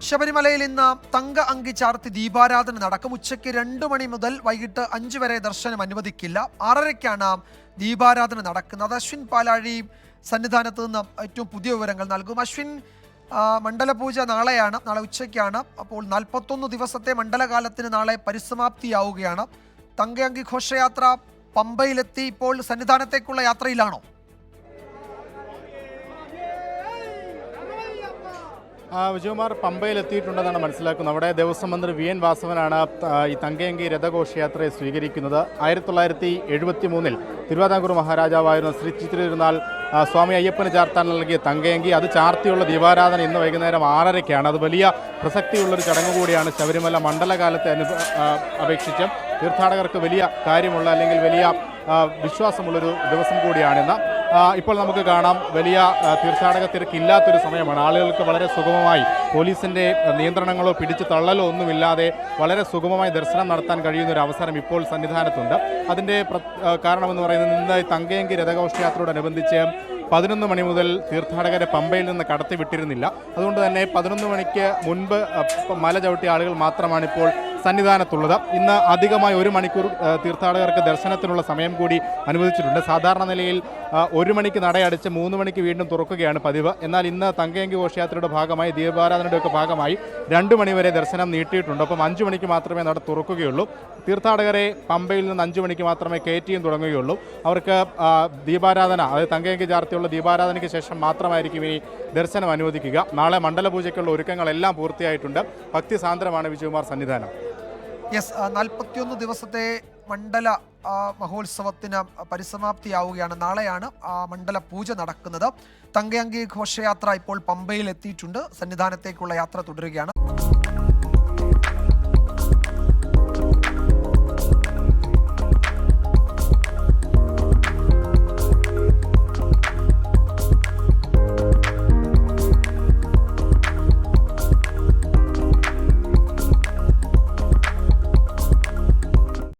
ശബരിമലയിൽ ഇന്ന് തങ്ക അങ്കി ചാർത്തി ദീപാരാധന നടക്കും. ഉച്ചയ്ക്ക് 2 മണി മുതൽ വൈകിട്ട് 5 വരെ ദർശനം അനുവദിക്കില്ല. 6:30-ക്കാണ് ദീപാരാധന നടക്കുന്നത്. അശ്വിൻ പാലാഴി സന്നിധാനത്ത് നിന്ന് ഏറ്റവും പുതിയ വിവരങ്ങൾ നൽകും. അശ്വിൻ, മണ്ഡലപൂജ നാളെയാണ്, നാളെ ഉച്ചയ്ക്കാണ്. അപ്പോൾ 41 ദിവസത്തെ മണ്ഡലകാലത്തിന് നാളെ പരിസമാപ്തിയാവുകയാണ്. തങ്ക അങ്കി ഘോഷയാത്ര പമ്പയിലെത്തി ഇപ്പോൾ സന്നിധാനത്തേക്കുള്ള യാത്രയിലാണോ? വിജയകുമാർ പമ്പയിലെത്തിയിട്ടുണ്ടെന്നാണ് മനസ്സിലാക്കുന്നത്. അവിടെ ദേവസ്വം മന്ത്രി വി എൻ വാസവനാണ് ഈ തങ്കയങ്കി രഥഘോഷയാത്രയെ സ്വീകരിക്കുന്നത്. 1973 തിരുവിതാംകൂർ മഹാരാജാവായിരുന്ന ശ്രീ ചിത്തിരുന്നാൾ സ്വാമി അയ്യപ്പന് ചാർത്താൻ നൽകിയ തങ്കയങ്കി, അത് ചാർത്തിയുള്ള ദീപാരാധന ഇന്ന് വൈകുന്നേരം 6:30-ക്കാണ്. അത് വലിയ പ്രസക്തിയുള്ളൊരു ചടങ്ങ് കൂടിയാണ്. ശബരിമല മണ്ഡലകാലത്തെ അപേക്ഷിച്ച് തീർത്ഥാടകർക്ക് വലിയ കാര്യമുള്ള അല്ലെങ്കിൽ വലിയ വിശ്വാസമുള്ളൊരു ദിവസം കൂടിയാണിന്ന്. ഇപ്പോൾ നമുക്ക് കാണാം, വലിയ തീർത്ഥാടക തിരക്കില്ലാത്തൊരു സമയമാണ്. ആളുകൾക്ക് വളരെ സുഗമമായി പോലീസിൻ്റെ നിയന്ത്രണങ്ങളോ പിടിച്ചു തള്ളലോ ഒന്നുമില്ലാതെ വളരെ സുഗമമായി ദർശനം നടത്താൻ കഴിയുന്നൊരു അവസരം ഇപ്പോൾ സന്നിധാനത്തുണ്ട്. അതിൻ്റെ കാരണമെന്ന് പറയുന്നത് ഇന്ന് തങ്കയങ്കി രഥഘോഷയാത്രയോടനുബന്ധിച്ച് 11 മണി മുതൽ തീർത്ഥാടകരെ പമ്പയിൽ നിന്ന് കടത്തിവിട്ടിരുന്നില്ല. അതുകൊണ്ട് തന്നെ 11 മണിക്ക് മുൻപ് മല ചവിട്ടിയ ആളുകൾ മാത്രമാണ് ഇപ്പോൾ സന്നിധാനത്തുള്ളത്. ഇന്ന് അധികമായി 1 മണിക്കൂർ തീർത്ഥാടകർക്ക് ദർശനത്തിനുള്ള സമയം കൂടി അനുവദിച്ചിട്ടുണ്ട്. സാധാരണ നിലയിൽ 1 മണിക്ക് നടയടച്ച് 3 മണിക്ക് വീണ്ടും തുറക്കുകയാണ് പതിവ്. എന്നാൽ ഇന്ന് തങ്കയങ്കി ഘോഷയാത്രയുടെ ഭാഗമായി ദീപാരാധനയുടെ ഒക്കെ ഭാഗമായി 2 മണി വരെ ദർശനം നീട്ടിയിട്ടുണ്ട്. അപ്പം 5 മണിക്ക് മാത്രമേ നട തുറക്കുകയുള്ളൂ. തീർത്ഥാടകരെ പമ്പയിൽ നിന്ന് 5 മണിക്ക് മാത്രമേ കയറ്റിയും തുടങ്ങുകയുള്ളൂ. അവർക്ക് ദീപാരാധന, അതായത് തങ്കയങ്കി ചാർത്തിയുള്ള ദീപാരാധനയ്ക്ക് ശേഷം മാത്രമായിരിക്കും ഇനി ദർശനം അനുവദിക്കുക. നാളെ മണ്ഡലപൂജയ്ക്കുള്ള ഒരുക്കങ്ങളെല്ലാം പൂർത്തിയായിട്ടുണ്ട്. ഭക്തിസാന്ദ്രമാണ് വിജയകുമാർ സന്നിധാനം. 41 ദിവസത്തെ മണ്ഡല മഹോത്സവത്തിന് പരിസമാപ്തിയാവുകയാണ്. നാളെയാണ് മണ്ഡല പൂജ നടക്കുന്നത്. തങ്കയങ്കി ഘോഷയാത്ര ഇപ്പോൾ പമ്പയിൽ എത്തിയിട്ടുണ്ട്. സന്നിധാനത്തേക്കുള്ള യാത്ര തുടരുകയാണ്.